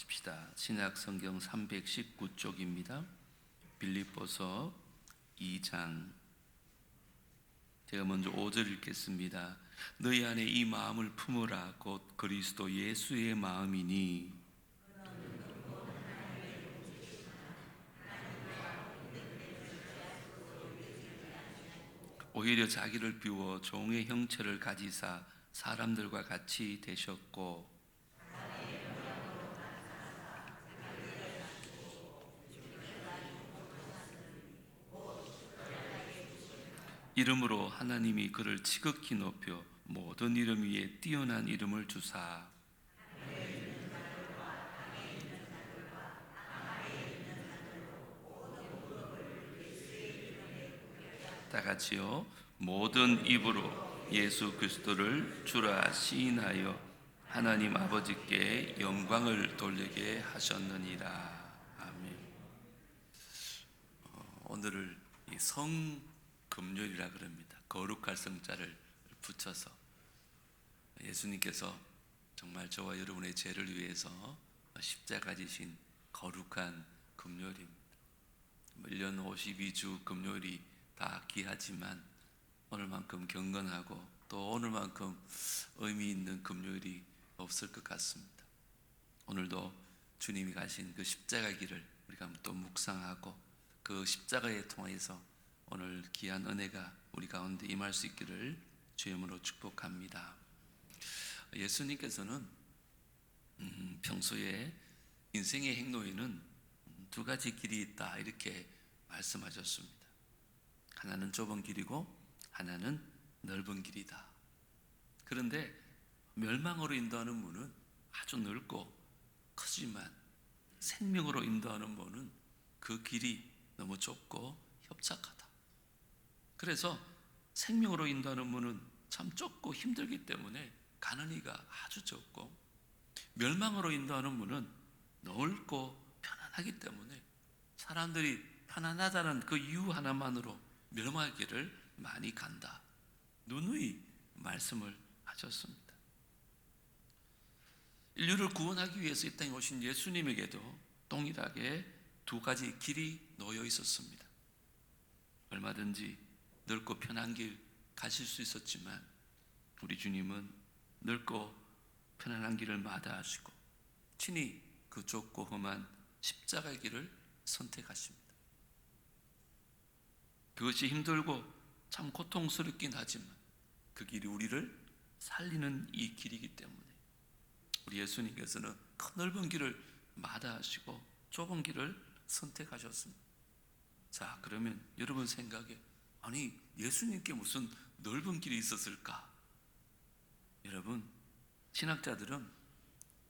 합시다. 신약 성경 319쪽입니다. 빌립보서 2장. 제가 먼저 5절 읽겠습니다. 너희 안에 이 마음을 품으라. 곧 그리스도 예수의 마음이니 오히려 자기를 비워 종의 형체를 가지사 사람들과 같이 되셨고 이름으로 하나님이 그를 지극히 높여 모든 이름 위에 뛰어난 이름을 주사 다 같이요. 모든 입으로 예수 그리스도를 주라 시인하여 하나님 아버지께 영광을 돌리게 하셨느니라. 아멘. 오늘을 성금요일이라 그럽니다. 거룩할 성자를 붙여서 예수님께서 정말 저와 여러분의 죄를 위해서 십자가 지신 거룩한 금요일입니다. 1년 52주 금요일이 다 귀하지만 오늘만큼 경건하고 또 오늘만큼 의미 있는 금요일이 없을 것 같습니다. 오늘도 주님이 가신 그 십자가 길을 우리가 또 묵상하고 그 십자가에 통해서 오늘 귀한 은혜가 우리 가운데 임할 수 있기를 주의 이름으로 축복합니다. 예수님께서는 평소에 인생의 행로에는 두 가지 길이 있다 이렇게 말씀하셨습니다. 하나는 좁은 길이고 하나는 넓은 길이다. 그런데 멸망으로 인도하는 문은 아주 넓고 크지만 생명으로 인도하는 문은 그 길이 너무 좁고 협착하다. 그래서 생명으로 인도하는 문은 참 좁고 힘들기 때문에 가는 이가 아주 적고, 멸망으로 인도하는 문은 넓고 편안하기 때문에 사람들이 편안하다는 그 이유 하나만으로 멸망하기를 많이 간다. 누누이 말씀을 하셨습니다. 인류를 구원하기 위해서 이 땅에 오신 예수님에게도 동일하게 두 가지 길이 놓여 있었습니다. 얼마든지 넓고 편한 길 가실 수 있었지만 우리 주님은 넓고 편안한 길을 마다하시고 친히 그 좁고 험한 십자가의 길을 선택하십니다. 그것이 힘들고 참 고통스럽긴 하지만 그 길이 우리를 살리는 이 길이기 때문에 우리 예수님께서는 큰 넓은 길을 마다하시고 좁은 길을 선택하셨습니다. 자, 그러면 여러분 생각에 아니 예수님께 무슨 넓은 길이 있었을까? 여러분, 신학자들은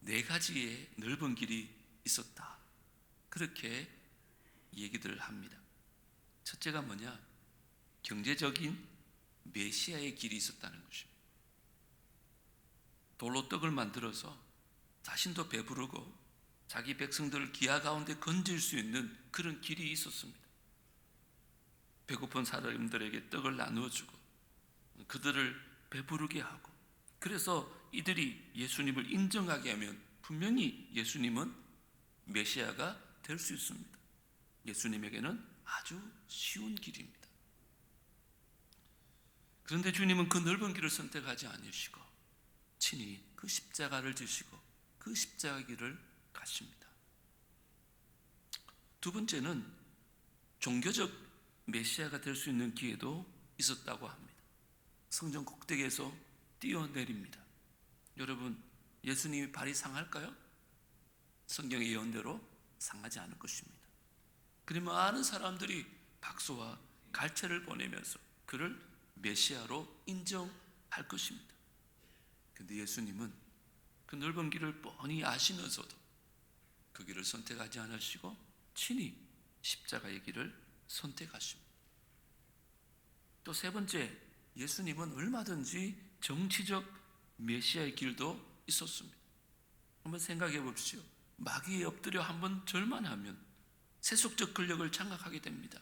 네 가지의 넓은 길이 있었다 그렇게 얘기들을 합니다. 첫째가 뭐냐? 경제적인 메시아의 길이 있었다는 것입니다. 돌로 떡을 만들어서 자신도 배부르고 자기 백성들을 기아 가운데 건질 수 있는 그런 길이 있었습니다. 배고픈 사람들에게 떡을 나누어 주고 그들을 배부르게 하고, 그래서 이들이 예수님을 인정하게 하면 분명히 예수님은 메시아가 될 수 있습니다. 예수님에게는 아주 쉬운 길입니다. 그런데 주님은 그 넓은 길을 선택하지 않으시고 친히 그 십자가를 지시고 그 십자가 길을 가십니다. 두 번째는 종교적 메시아가 될 수 있는 기회도 있었다고 합니다. 성전 꼭대기에서 뛰어내립니다. 여러분, 예수님이 발이 상할까요? 성경의 예언대로 상하지 않을 것입니다. 그러면 많은 사람들이 박수와 갈채를 보내면서 그를 메시아로 인정할 것입니다. 그런데 예수님은 그 넓은 길을 뻔히 아시면서도 그 길을 선택하지 않으시고 친히 십자가의 길을 선택하십니다. 또 세 번째, 예수님은 얼마든지 정치적 메시아의 길도 있었습니다. 한번 생각해 봅시오. 마귀에 엎드려 한번 절만 하면 세속적 권력을 장악하게 됩니다.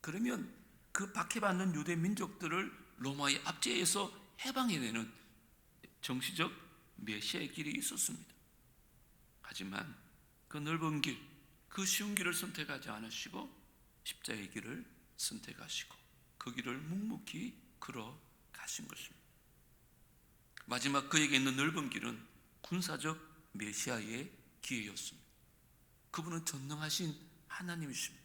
그러면 그 박해받는 유대 민족들을 로마의 압제에서 해방해내는 정치적 메시아의 길이 있었습니다. 하지만 그 넓은 길, 그 쉬운 길을 선택하지 않으시고 십자가의 길을 선택하시고 그 길을 묵묵히 걸어가신 것입니다. 마지막 그에게 있는 넓은 길은 군사적 메시아의 기회였습니다. 그분은 전능하신 하나님이십니다.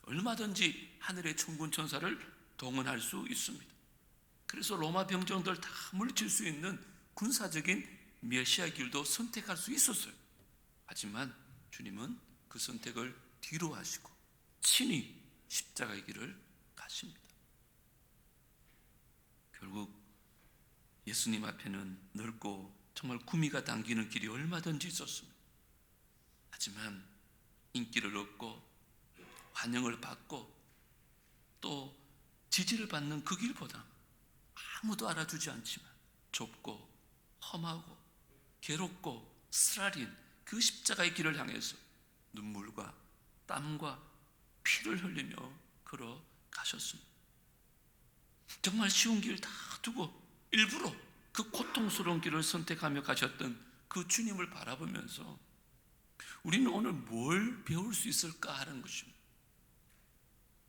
얼마든지 하늘의 천군 천사를 동원할 수 있습니다. 그래서 로마 병정들 다 물리칠 수 있는 군사적인 메시아 길도 선택할 수 있었어요. 하지만 주님은 그 선택을 뒤로 하시고 친히 십자가의 길을 가십니다. 결국 예수님 앞에는 넓고 정말 구미가 당기는 길이 얼마든지 있었습니다. 하지만 인기를 얻고 환영을 받고 또 지지를 받는 그 길보다 아무도 알아주지 않지만 좁고 험하고 괴롭고 쓰라린 그 십자가의 길을 향해서 눈물과 땀과 피를 흘리며 걸어가셨습니다. 정말 쉬운 길 다 두고 일부러 그 고통스러운 길을 선택하며 가셨던 그 주님을 바라보면서 우리는 오늘 뭘 배울 수 있을까 하는 것입니다.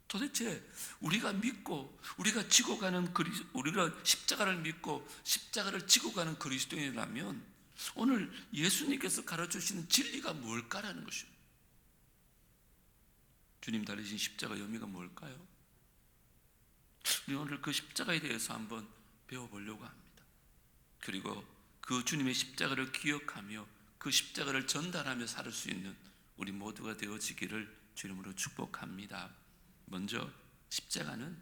도대체 우리가 믿고 우리가 지고 가는 우리가 십자가를 믿고 십자가를 지고 가는 그리스도인이라면 오늘 예수님께서 가르쳐주시는 진리가 뭘까라는 것입니다. 주님 달리신 십자가 의미가 뭘까요? 우리 오늘 그 십자가에 대해서 한번 배워보려고 합니다. 그리고 그 주님의 십자가를 기억하며 그 십자가를 전달하며 살 수 있는 우리 모두가 되어지기를 주님으로 축복합니다. 먼저 십자가는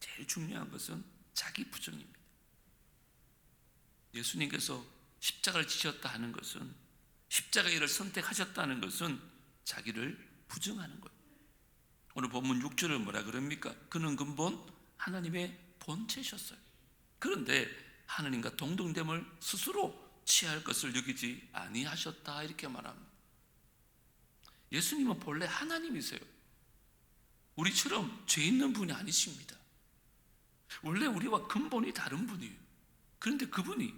제일 중요한 것은 자기 부정입니다. 예수님께서 십자가를 지셨다 하는 것은 십자가의 일을 선택하셨다는 것은 자기를 부정하는 거예요. 오늘 본문 6절을 뭐라 그럽니까? 그는 근본 하나님의 본체셨어요. 그런데 하나님과 동등됨을 스스로 취할 것을 여기지 아니하셨다 이렇게 말합니다. 예수님은 본래 하나님이세요. 우리처럼 죄 있는 분이 아니십니다. 원래 우리와 근본이 다른 분이에요. 그런데 그분이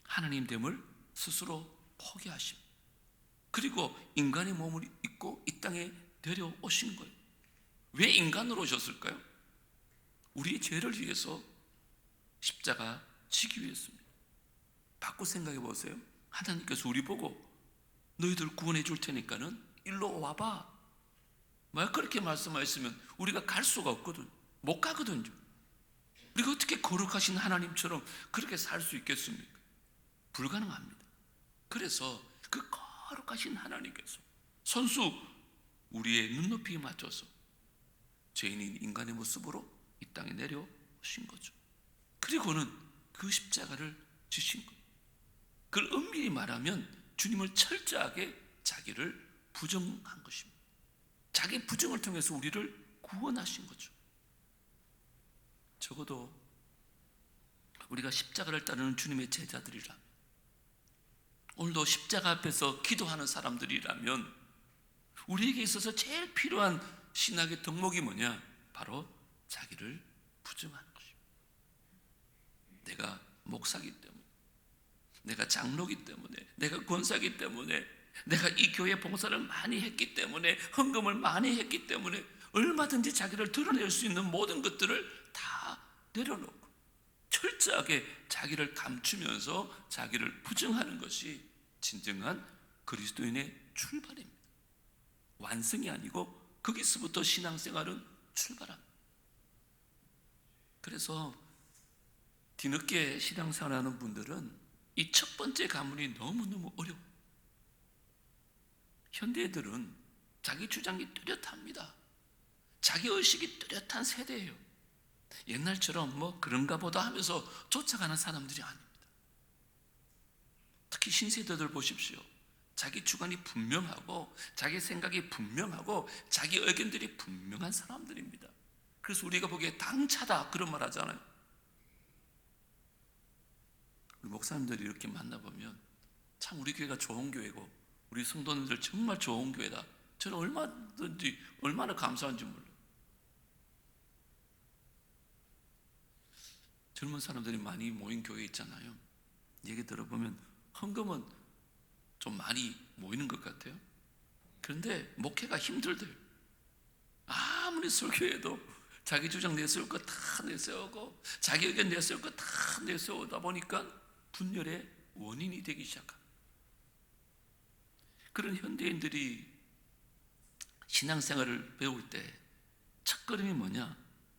하나님됨을 스스로 포기하십니다. 그리고 인간의 몸을 입고 이 땅에 데려오신 거예요. 왜 인간으로 오셨을까요? 우리의 죄를 위해서 십자가 지기 위해서입니다. 바꿔 생각해 보세요. 하나님께서 우리 보고 너희들 구원해 줄 테니까는 일로 와봐. 말 그렇게 말씀하셨으면 우리가 갈 수가 없거든. 못 가거든요. 우리가 어떻게 거룩하신 하나님처럼 그렇게 살 수 있겠습니까? 불가능합니다. 그래서 그 거룩하신 하나님께서 선수 우리의 눈높이에 맞춰서 죄인인 인간의 모습으로 이 땅에 내려오신 거죠. 그리고는 그 십자가를 지신 거예요. 그걸 엄밀히 말하면 주님을 철저하게 자기를 부정한 것입니다. 자기 부정을 통해서 우리를 구원하신 거죠. 적어도 우리가 십자가를 따르는 주님의 제자들이라면, 오늘도 십자가 앞에서 기도하는 사람들이라면 우리에게 있어서 제일 필요한 신학의 덕목이 뭐냐? 바로 자기를 부정하는 것입니다. 내가 목사기 때문에, 내가 장로기 때문에, 내가 권사기 때문에, 내가 이 교회 봉사를 많이 했기 때문에, 헌금을 많이 했기 때문에 얼마든지 자기를 드러낼 수 있는 모든 것들을 다 내려놓고 철저하게 자기를 감추면서 자기를 부정하는 것이 진정한 그리스도인의 출발입니다. 완성이 아니고 거기서부터 신앙생활은 출발합니다. 그래서 뒤늦게 신앙생활하는 분들은 이 첫 번째 가문이 너무너무 어려워요. 현대애들은 자기 주장이 뚜렷합니다. 자기 의식이 뚜렷한 세대예요. 옛날처럼 뭐 그런가 보다 하면서 쫓아가는 사람들이 아닙니다. 특히 신세대들 보십시오. 자기 주관이 분명하고 자기 생각이 분명하고 자기 의견들이 분명한 사람들입니다. 그래서 우리가 보기에 당차다 그런 말 하잖아요. 우리 목사님들이 이렇게 만나보면 참 우리 교회가 좋은 교회고 우리 성도님들 정말 좋은 교회다. 저는 얼마나 감사한지 몰라요. 젊은 사람들이 많이 모인 교회 있잖아요. 얘기 들어보면 헌금은 좀 많이 모이는 것 같아요. 그런데 목회가 힘들대요. 아무리 설교해도 자기 주장 내세울 거 다 내세우고 자기 의견 내세울 거 다 내세우다 보니까 분열의 원인이 되기 시작합니다. 그런 현대인들이 신앙생활을 배울 때 첫걸음이 뭐냐?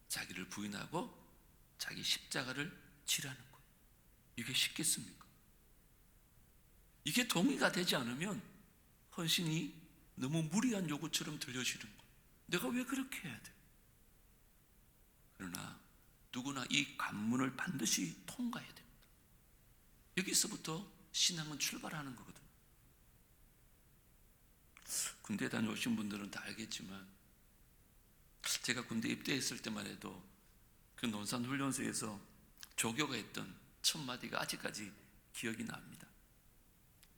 자기를 부인하고 자기 십자가를 지라는 거예요. 이게 쉽겠습니까? 이게 동의가 되지 않으면 헌신이 너무 무리한 요구처럼 들려지는 거예요. 내가 왜 그렇게 해야 돼? 그러나 누구나 이 관문을 반드시 통과해야 됩니다. 여기서부터 신앙은 출발하는 거거든요. 군대 다녀오신 분들은 다 알겠지만 제가 군대 입대했을 때만 해도 그 논산훈련소에서 조교가 했던 첫 마디가 아직까지 기억이 납니다.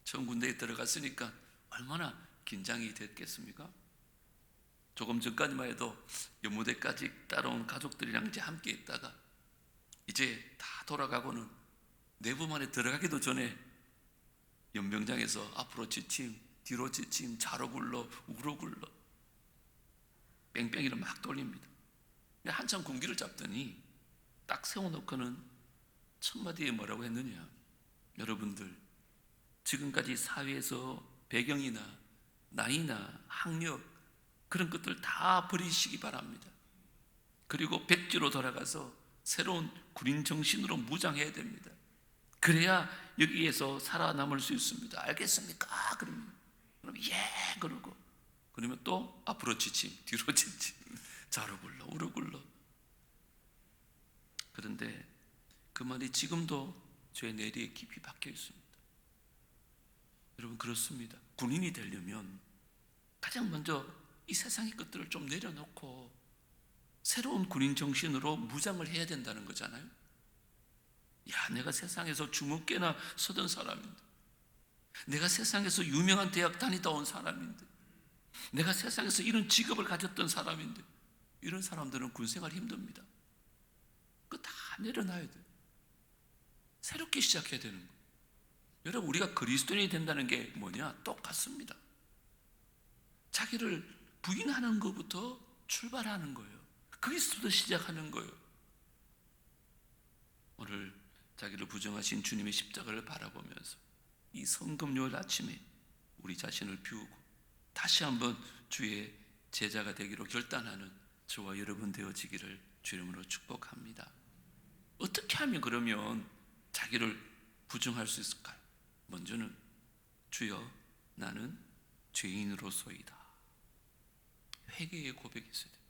처음 군대에 들어갔으니까 얼마나 긴장이 됐겠습니까? 조금 전까지만 해도 연무대까지 따라온 가족들이랑 이제 함께 있다가 이제 다 돌아가고는 내부만에 들어가기도 전에 연병장에서 앞으로 지침, 뒤로 지침, 좌로 굴러, 우로 굴러 뺑뺑이를 막 돌립니다. 한참 군기를 잡더니 딱 세워놓고는 첫 마디에 뭐라고 했느냐? 여러분들 지금까지 사회에서 배경이나 나이나 학력 그런 것들 다 버리시기 바랍니다. 그리고 백지로 돌아가서 새로운 군인 정신으로 무장해야 됩니다. 그래야 여기에서 살아남을 수 있습니다. 알겠습니까? 그럼 예 그러고 그러면 또 앞으로 지침, 뒤로 지침, 좌로 굴러, 우로 굴러. 그런데 그 말이 지금도 제 뇌리에 깊이 박혀 있습니다. 여러분 그렇습니다. 군인이 되려면 가장 먼저 이 세상의 것들을 좀 내려놓고 새로운 군인 정신으로 무장을 해야 된다는 거잖아요. 야, 내가 세상에서 주먹깨나 서던 사람인데, 내가 세상에서 유명한 대학 다니다 온 사람인데, 내가 세상에서 이런 직업을 가졌던 사람인데, 이런 사람들은 군생활 힘듭니다. 그거 다 내려놔야 돼요. 새롭게 시작해야 되는 거예요. 여러분 우리가 그리스도인이 된다는 게 뭐냐? 똑같습니다. 자기를 부인하는 것부터 출발하는 거예요. 그리스도부터 시작하는 거예요. 오늘 자기를 부정하신 주님의 십자가를 바라보면서 이 성금요일 아침에 우리 자신을 비우고 다시 한번 주의 제자가 되기로 결단하는 저와 여러분 되어지기를 주 이름으로 축복합니다. 어떻게 하면 그러면 자기를 부정할 수 있을까요? 먼저는 주여 나는 죄인으로서이다. 회개의 고백이 있어야 됩니다.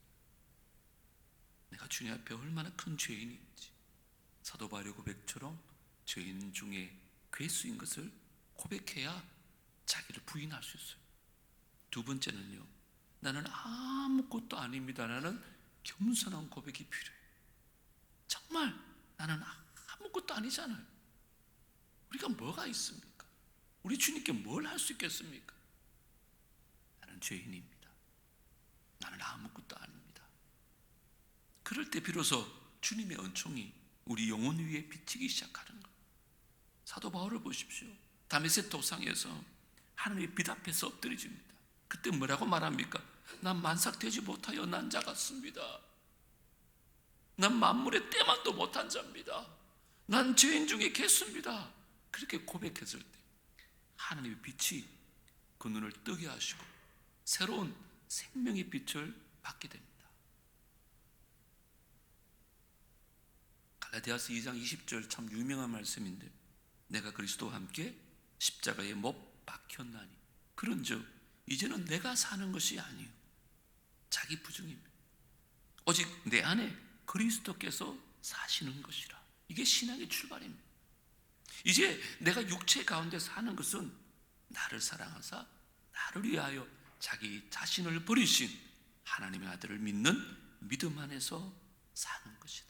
내가 주님 앞에 얼마나 큰 죄인인지 사도 바울의 고백처럼 죄인 중에 괴수인 것을 고백해야 자기를 부인할 수 있어요. 두 번째는요, 나는 아무것도 아닙니다라는 겸손한 고백이 필요해요. 정말 나는 아무것도 아니잖아요. 우리가 뭐가 있습니까? 우리 주님께 뭘 할 수 있겠습니까? 나는 죄인입니다. 나는 아무것도 아닙니다. 그럴 때 비로소 주님의 은총이 우리 영혼 위에 비치기 시작하는 거예요. 사도 바울을 보십시오. 다메섹 도상에서 하나님의 빛 앞에서 엎드려집니다. 그때 뭐라고 말합니까? 난 만삭되지 못하여 난 자 같습니다. 난 만물의 때만도 못한 자입니다. 난 죄인 중에 개수입니다. 그렇게 고백했을 때 하나님의 빛이 그 눈을 뜨게 하시고 새로운 생명의 빛을 받게 됩니다. 갈라디아서 2장 20절 참 유명한 말씀인데, 내가 그리스도와 함께 십자가에 못 박혔나니 그런즉 이제는 내가 사는 것이 아니요 자기 부정입니다. 오직 내 안에 그리스도께서 사시는 것이라. 이게 신앙의 출발입니다. 이제 내가 육체 가운데 사는 것은 나를 사랑하사 나를 위하여 자기 자신을 버리신 하나님의 아들을 믿는 믿음 안에서 사는 것이다.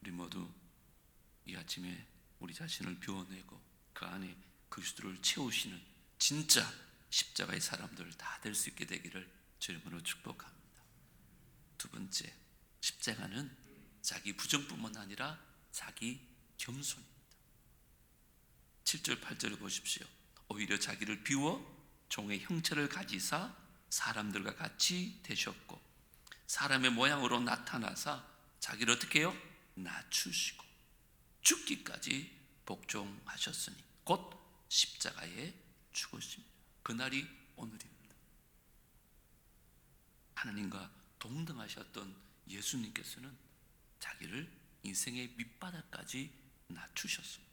우리 모두 이 아침에 우리 자신을 비워내고 그 안에 그리스도를 채우시는 진짜 십자가의 사람들 다 될 수 있게 되기를 주님으로 축복합니다. 두 번째, 십자가는 자기 부정뿐만 아니라 자기 겸손입니다. 7절 8절을 보십시오. 오히려 자기를 비워 종의 형체를 가지사 사람들과 같이 되셨고 사람의 모양으로 나타나사 자기를 어떻게 해요? 낮추시고 죽기까지 복종하셨으니 곧 십자가에 죽으십니다. 그날이 오늘입니다. 하나님과 동등하셨던 예수님께서는 자기를 인생의 밑바닥까지 낮추셨습니다.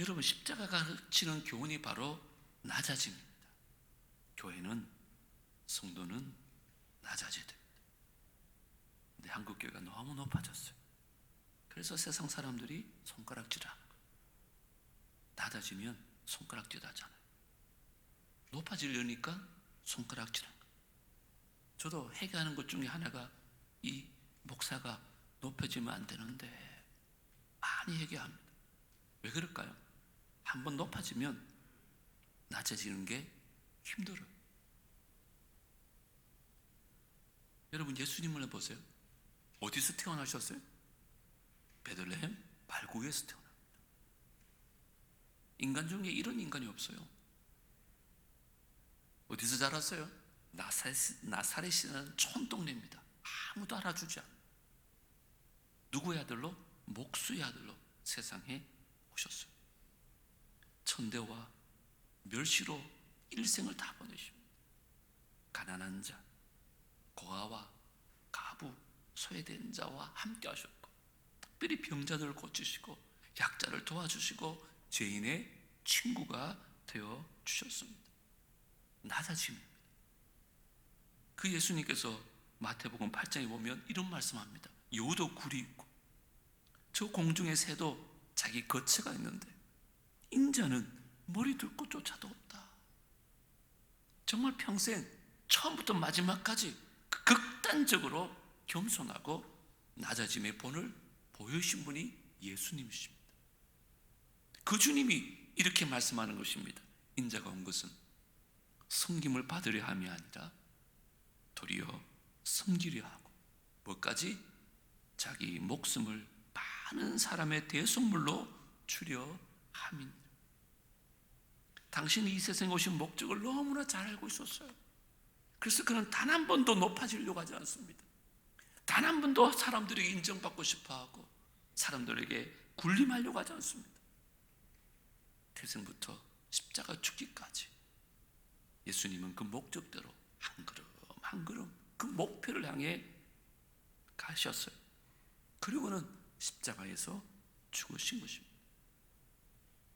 여러분, 십자가가 가르치는 교훈이 바로 낮아짐입니다. 교회는, 성도는 낮아져야 됩니다. 근데 한국 교회가 너무 높아졌어요. 그래서 세상 사람들이 손가락질하는 거예요. 낮아지면 손가락질 하잖아요. 높아지려니까 손가락질하는 거예요. 저도 회개하는 것 중에 하나가 이 목사가 높여지면 안 되는데 많이 회개합니다. 왜 그럴까요? 한번 높아지면 낮아지는 게 힘들어요. 여러분, 예수님을 보세요. 어디서 태어나셨어요? 베들레헴 발구에서 태어납니다. 인간 중에 이런 인간이 없어요. 어디서 자랐어요? 나사렛이라는 촌동네입니다. 아무도 알아주지 않아요. 누구의 아들로? 목수의 아들로 세상에 오셨어요. 천대와 멸시로 일생을 다 보내십니다. 가난한 자, 고아와 가부, 소외된 자와 함께 하셨고 특별히 병자들을 고치시고 약자를 도와주시고 죄인의 친구가 되어 주셨습니다. 낮아짐입니다. 그 예수님께서 마태복음 8장에 보면 이런 말씀합니다. 여우도 굴이 있고 저 공중의 새도 자기 거처가 있는데 인자는 머리 둘 곳 조차도 없다. 정말 평생 처음부터 마지막까지 극단적으로 겸손하고 낮아짐의 본을 보여주신 분이 예수님이십니다. 그 주님이 이렇게 말씀하는 것입니다. 인자가 온 것은 섬김을 받으려 함이 아니라 도리어 섬기려 하고 뭐까지? 자기 목숨을 많은 사람의 대속물로 주려 함이니라. 당신이 이 세상에 오신 목적을 너무나 잘 알고 있었어요. 그래서 그는 단 한 번도 높아지려고 하지 않습니다. 단 한 번도 사람들에게 인정받고 싶어하고 사람들에게 군림하려고 하지 않습니다. 태생부터 십자가 죽기까지 예수님은 그 목적대로 한 걸음 한 걸음 그 목표를 향해 가셨어요. 그리고는 십자가에서 죽으신 것입니다.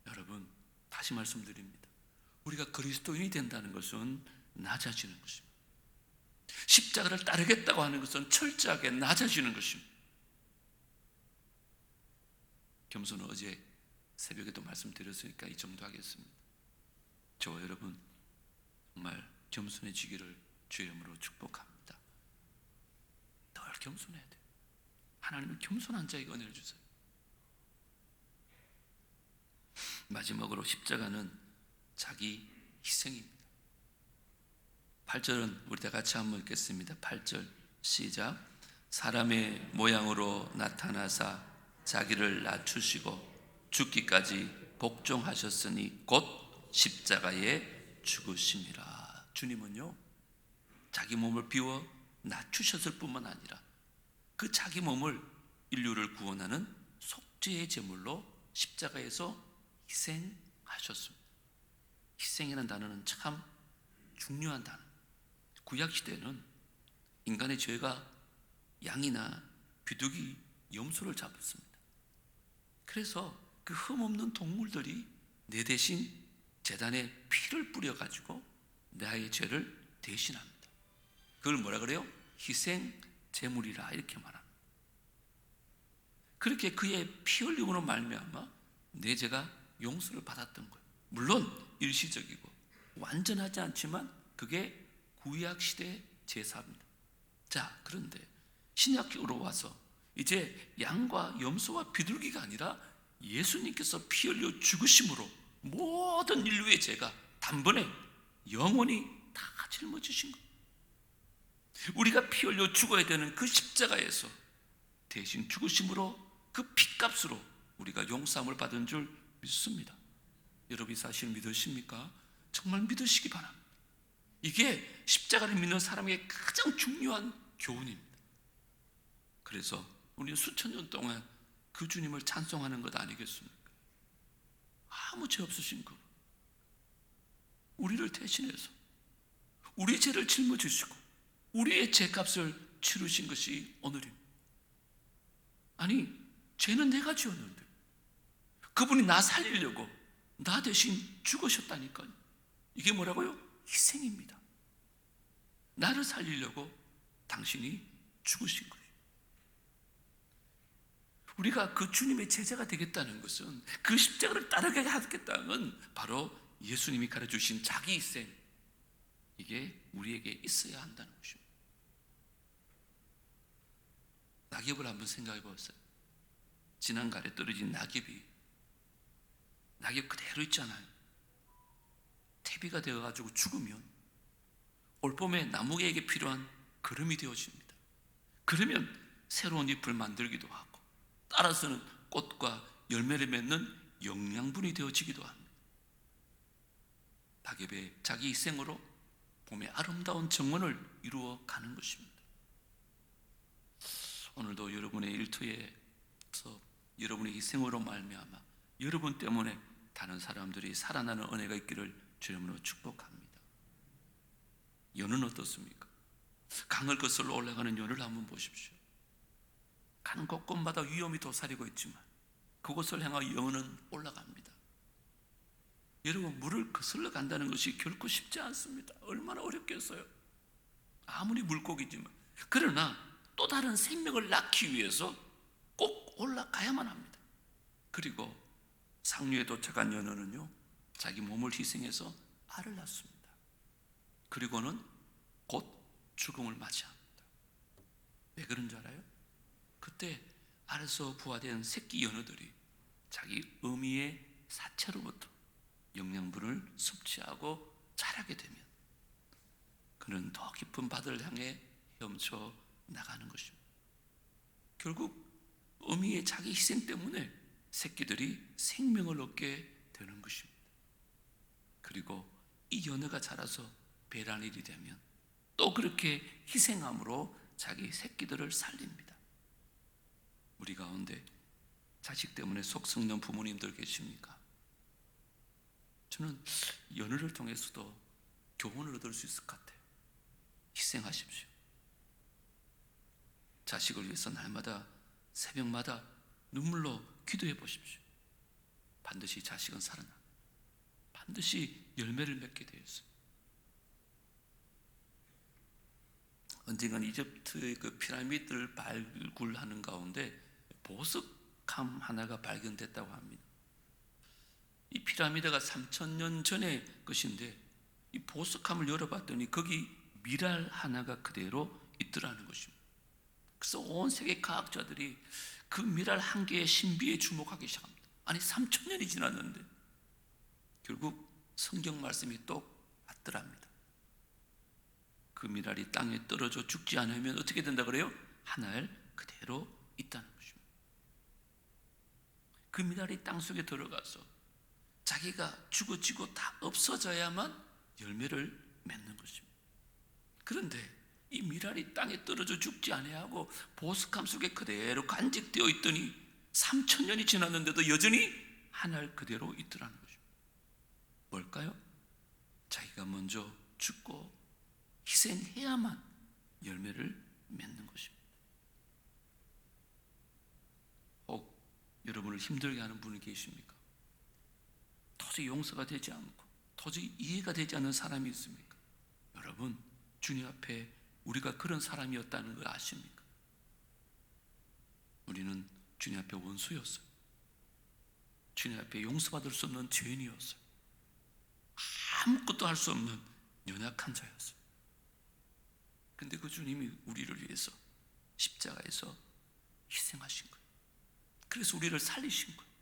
여러분, 다시 말씀드립니다. 우리가 그리스도인이 된다는 것은 낮아지는 것입니다. 십자가를 따르겠다고 하는 것은 철저하게 낮아지는 것입니다. 겸손은 어제 새벽에도 말씀드렸으니까 이 정도 하겠습니다. 저와 여러분 정말 겸손해지기를 주의 이름으로 축복합니다. 늘 겸손해야 돼요. 하나님은 겸손한 자에게 은혜를 주세요. 마지막으로 십자가는 자기 희생입니다. 8절은 우리 다 같이 한번 읽겠습니다. 8절 시작. 사람의 모양으로 나타나사 자기를 낮추시고 죽기까지 복종하셨으니 곧 십자가에 죽으심이라. 주님은요 자기 몸을 비워 낮추셨을 뿐만 아니라 그 자기 몸을 인류를 구원하는 속죄의 제물로 십자가에서 희생하셨습니다. 희생이라는 단어는 참 중요한 단어. 구약시대는 인간의 죄가 양이나 비둘기, 염소를 잡았습니다. 그래서 그 흠없는 동물들이 내 대신 제단에 피를 뿌려가지고 나의 죄를 대신합니다. 그걸 뭐라 그래요? 희생 제물이라 이렇게 말합니다. 그렇게 그의 피 흘림으로 말미암아 내 죄가 용서를 받았던 거예요. 물론 일시적이고 완전하지 않지만 그게 구약시대 제사입니다. 자, 그런데 신약으로 와서 이제 양과 염소와 비둘기가 아니라 예수님께서 피 흘려 죽으심으로 모든 인류의 죄가 단번에 영원히 다 짊어지신 거예요. 우리가 피 흘려 죽어야 되는 그 십자가에서 대신 죽으심으로 그 피값으로 우리가 용서함을 받은 줄 믿습니다. 여러분이 사실 믿으십니까? 정말 믿으시기 바랍니다. 이게 십자가를 믿는 사람에게 가장 중요한 교훈입니다. 그래서 우리는 수천 년 동안 그 주님을 찬송하는 것 아니겠습니까? 아무 죄 없으신 그 우리를 대신해서 우리 죄를 짊어지시고 우리의 죄값을 치르신 것이 오늘입니다. 아니, 죄는 내가 지었는데 그분이 나 살리려고 나 대신 죽으셨다니까요. 이게 뭐라고요? 희생입니다. 나를 살리려고 당신이 죽으신 거예요. 우리가 그 주님의 제자가 되겠다는 것은, 그 십자가를 따르게 하겠다는 건 바로 예수님이 가르쳐주신 자기 희생, 이게 우리에게 있어야 한다는 것입니다. 낙엽을 한번 생각해 보세요. 지난가을에 떨어진 낙엽이 낙엽 그대로 있잖아요. 퇴비가 되어가지고 죽으면 올봄에 나무에게 필요한 거름이 되어집니다. 그러면 새로운 잎을 만들기도 하고, 따라서는 꽃과 열매를 맺는 영양분이 되어지기도 합니다. 낙엽의 자기 희생으로 봄의 아름다운 정원을 이루어 가는 것입니다. 오늘도 여러분의 일터에서 여러분의 희생으로 말미암아 여러분 때문에 다른 사람들이 살아나는 은혜가 있기를 주님으로 축복합니다. 연은 어떻습니까? 강을 거슬러 올라가는 연을 한번 보십시오. 가는 곳곳마다 위험이 도사리고 있지만 그곳을 향하여 연은 올라갑니다. 여러분, 물을 거슬러 간다는 것이 결코 쉽지 않습니다. 얼마나 어렵겠어요. 아무리 물고기지만. 그러나 또 다른 생명을 낳기 위해서 꼭 올라가야만 합니다. 그리고 상류에 도착한 연어는요, 자기 몸을 희생해서 알을 낳습니다. 그리고는 곧 죽음을 맞이합니다. 왜 그런 줄 알아요? 그때 알에서 부화된 새끼 연어들이 자기 어미의 사체로부터 영양분을 섭취하고 자라게 되면 그는 더 깊은 바다를 향해 헤엄쳐 나가는 것입니다. 결국 어미의 자기 희생 때문에 새끼들이 생명을 얻게 되는 것입니다. 그리고 이 연어가 자라서 배란일이 되면 또 그렇게 희생함으로 자기 새끼들을 살립니다. 우리 가운데 자식 때문에 속 썩는 부모님들 계십니까? 저는 연어를 통해서도 교훈을 얻을 수 있을 것 같아요. 희생하십시오. 자식을 위해서 날마다 새벽마다 눈물로 기도해 보십시오. 반드시 자식은 살아나, 반드시 열매를 맺게 되어 있어요. 언젠가 이집트의 그 피라미드를 발굴하는 가운데 보석함 하나가 발견됐다고 합니다. 이 피라미드가 3000년 전의 것인데 이 보석함을 열어봤더니 거기 미랄 하나가 그대로 있더라는 것입니다. 그래서 온 세계 과학자들이 그 미랄 한 개의 신비에 주목하기 시작합니다. 아니, 3000년이 지났는데 결국 성경 말씀이 또 맞더랍니다. 그 미랄이 땅에 떨어져 죽지 않으면 어떻게 된다 그래요? 하늘 그대로 있다는 것입니다. 그 미랄이 땅속에 들어가서 자기가 죽어지고 다 없어져야만 열매를 맺는 것입니다. 그런데 이 미랄이 땅에 떨어져 죽지 아니하고 보석함 속에 그대로 간직되어 있더니 3000년이 지났는데도 여전히 하늘 그대로 있더라는 것입니다. 뭘까요? 자기가 먼저 죽고 희생해야만 열매를 맺는 것입니다. 혹 여러분을 힘들게 하는 분이 계십니까? 도저히 용서가 되지 않고 도저히 이해가 되지 않는 사람이 있습니까? 여러분, 주님 앞에 우리가 그런 사람이었다는 걸 아십니까? 우리는 주님 앞에 원수였어요. 주님 앞에 용서받을 수 없는 죄인이었어요. 아무것도 할 수 없는 연약한 자였어요. 근데 그 주님이 우리를 위해서 십자가에서 희생하신 거예요. 그래서 우리를 살리신 거예요.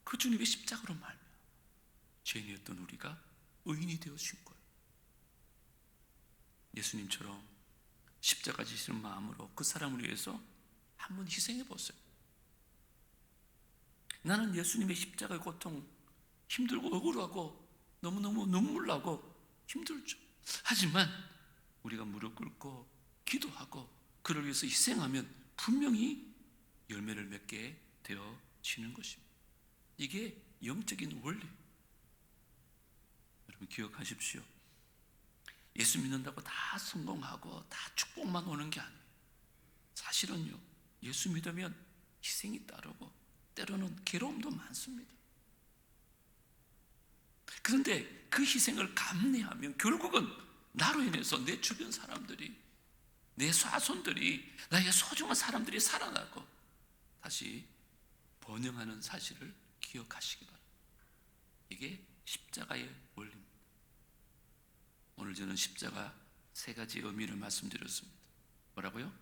그 주님의 십자가로 말미암아 죄인이었던 우리가 의인이 되어진 거예요. 예수님처럼 십자가 지시는 마음으로 그 사람을 위해서 한번 희생해 보세요. 나는 예수님의 십자가의 고통 힘들고 억울하고 너무너무 눈물 나고 힘들죠. 하지만 우리가 무릎 꿇고 기도하고 그를 위해서 희생하면 분명히 열매를 맺게 되어지는 것입니다. 이게 영적인 원리. 여러분 기억하십시오. 예수 믿는다고 다 성공하고 다 축복만 오는 게 아니에요. 사실은요, 예수 믿으면 희생이 따르고 때로는 괴로움도 많습니다. 그런데 그 희생을 감내하면 결국은 나로 인해서 내 주변 사람들이, 내 자손들이, 나의 소중한 사람들이 살아나고 다시 번영하는 사실을 기억하시기 바랍니다. 이게 십자가의 원리입니다. 오늘 저는 십자가 세 가지 의미를 말씀드렸습니다. 뭐라고요?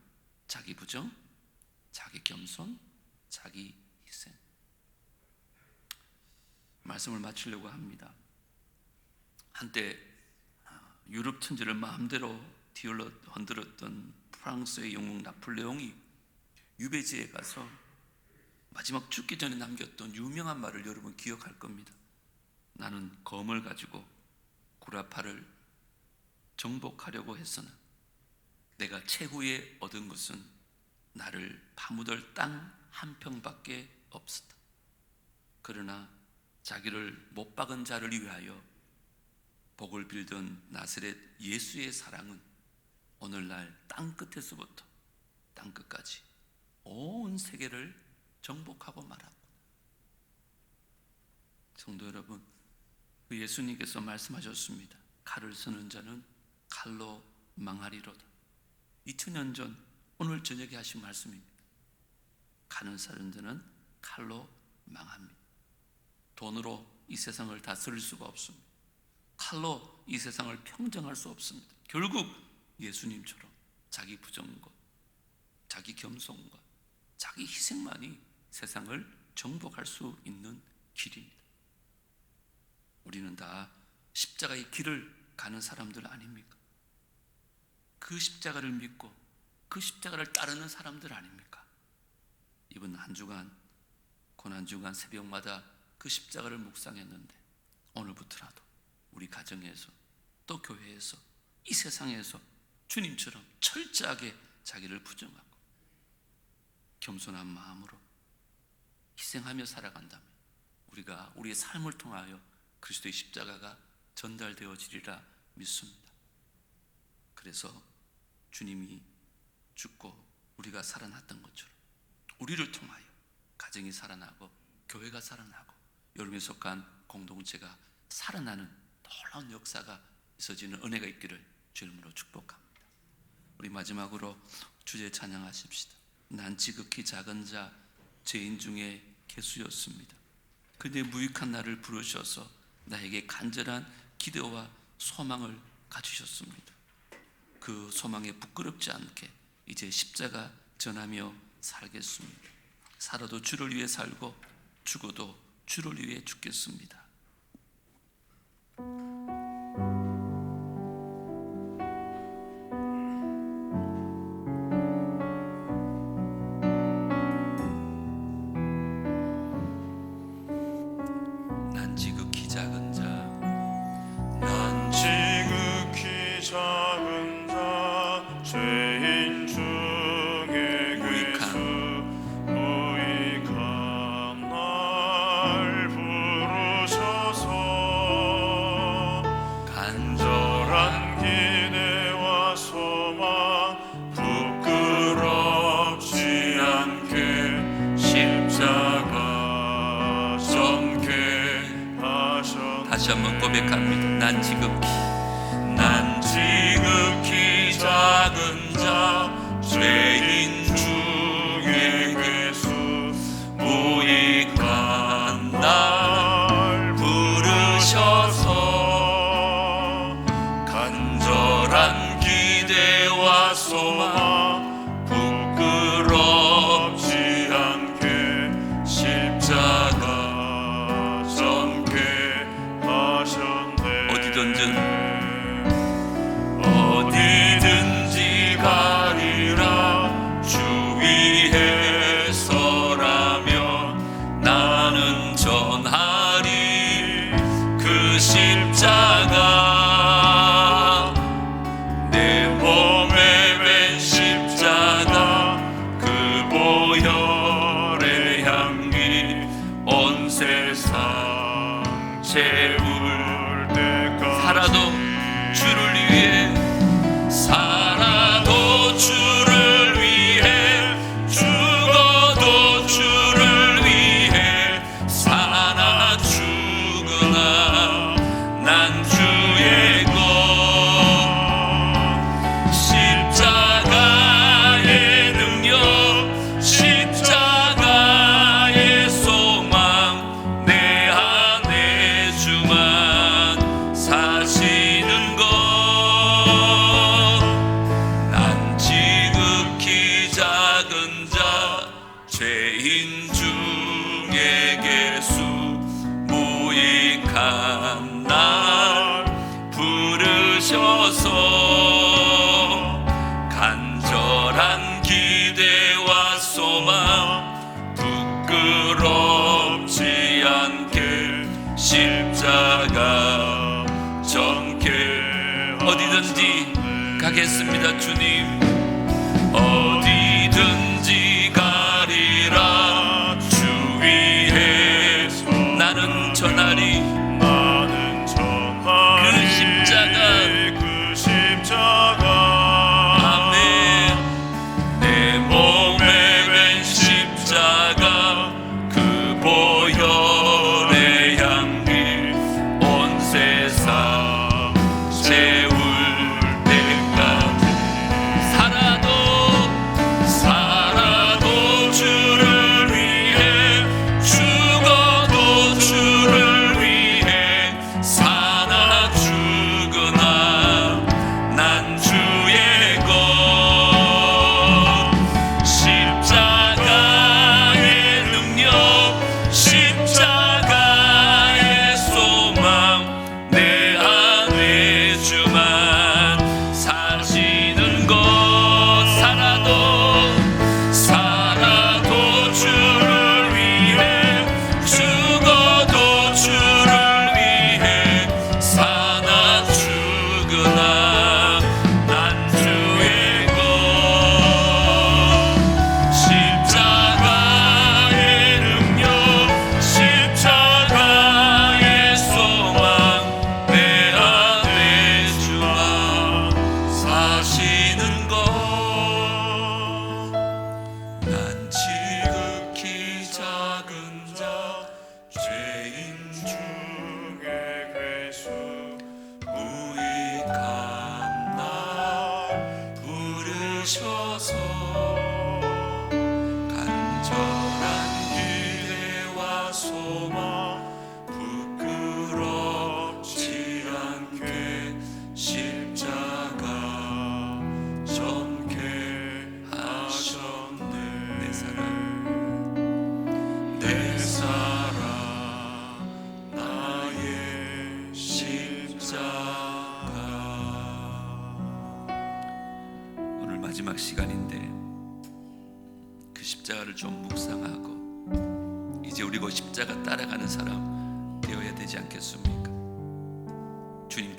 자기 부정, 자기 겸손, 자기 희생. 말씀을 마치려고 합니다. 한때 유럽 천지를 마음대로 흔들었던 프랑스의 영웅 나폴레옹이 유배지에 가서 마지막 죽기 전에 남겼던 유명한 말을 여러분 기억할 겁니다. 나는 검을 가지고 구라파를 정복하려고 했으나 내가 최후에 얻은 것은 나를 파묻을 땅 한 평밖에 없었다. 그러나 자기를 못 박은 자를 위하여 복을 빌던 나사렛 예수의 사랑은 오늘날 땅 끝에서부터 땅 끝까지 온 세계를 정복하고 말았구나. 성도 여러분, 그 예수님께서 말씀하셨습니다. 칼을 쓰는 자는 칼로 망하리로다. 2000년 전 오늘 저녁에 하신 말씀입니다. 칼을 쓰는 자는 칼로 망합니다. 돈으로 이 세상을 다 쓸 수가 없습니다. 칼로 이 세상을 평정할 수 없습니다. 결국 예수님처럼 자기 부정과 자기 겸손과 자기 희생만이 세상을 정복할 수 있는 길입니다. 우리는 다 십자가의 길을 가는 사람들 아닙니까? 그 십자가를 믿고 그 십자가를 따르는 사람들 아닙니까? 이번 한 주간, 고난주간 새벽마다 그 십자가를 묵상했는데 오늘부터라도 우리 가정에서 또 교회에서 이 세상에서 주님처럼 철저하게 자기를 부정하고 겸손한 마음으로 희생하며 살아간다면 우리가 우리의 삶을 통하여 그리스도의 십자가가 전달되어지리라 믿습니다. 그래서 주님이 죽고 우리가 살아났던 것처럼 우리를 통하여 가정이 살아나고 교회가 살아나고 여러분이 속한 공동체가 살아나는 놀라운 역사가 있어지는 은혜가 있기를 주 이름으로 축복합니다. 우리 마지막으로 주제 찬양하십시다. 난 지극히 작은 자 죄인 중에 개수였습니다. 그대 무익한 나를 부르셔서 나에게 간절한 기대와 소망을 가지셨습니다. 그 소망에 부끄럽지 않게 이제 십자가 전하며 살겠습니다. 살아도 주를 위해 살고 죽어도 주를 위해 죽겠습니다. 난 지극히 작은 자, 난 지극히 작은 자, 죄인 중에 괴수, 무익한 날 부르셔서 간절한 기대와 소망 부끄럽지 않게 십자가 전케 하셨네. 다시 한번 고백합니다. 난 지극히 작은 자, 죄인 중에 괴수, 무익한 날 부르셔서 간절한 기대와 소망 부끄럽지 않게 십자가 전케 하셨네. 어디든지 가리라 주 위에 서라면 나는 전하리 십자가 내 몸에 밴 십자가 그 보혈의 향기 온 세상 채울 때까지 살아도 주를 위해 살아도 주를 위해 죽어도 주를 위해 사나 죽으나 난 주의 것 십자가의 능력 십자가의 소망 내 안에 주만 사시는 것 난 지극히 작은 자 죄인 중에 개수 무익한 날 부르셔서 간절한 기대와 소망 부끄럽지 않게 십자가 정케 어디든지 가겠습니다. 주님 어디든지 가리라 주 위에 나는 전하리 그 십자가 아멘 내 몸에 밴 십자가 그 보혈의 향기 온 세상 채울 때까지 살아도 주를 위해 죽어도 주를 위해 사나 죽으나 난 주의 것 십자가의 능력 십자가의 소망 내 안에 주만 사시는 것 살아도 주를 위해 죽어도 주를 위해 사나 죽으나 난 주의 것 십자가의 능력 십자가의 소망 내 안에 주만 사시는 것 난 지극히 작은 자 죄인 중에 괴수 무익한 날 부르셔서 간절한 기대와 소망 부끄럽지 않게 십자가 정케 하셨네 내 사랑 나의 십자가 오늘 마지막 시간인데 그 십자가를 좀 묵상하고 이제 우리 그 십자가 따라가는 사람 되어야 되지 않겠습니까?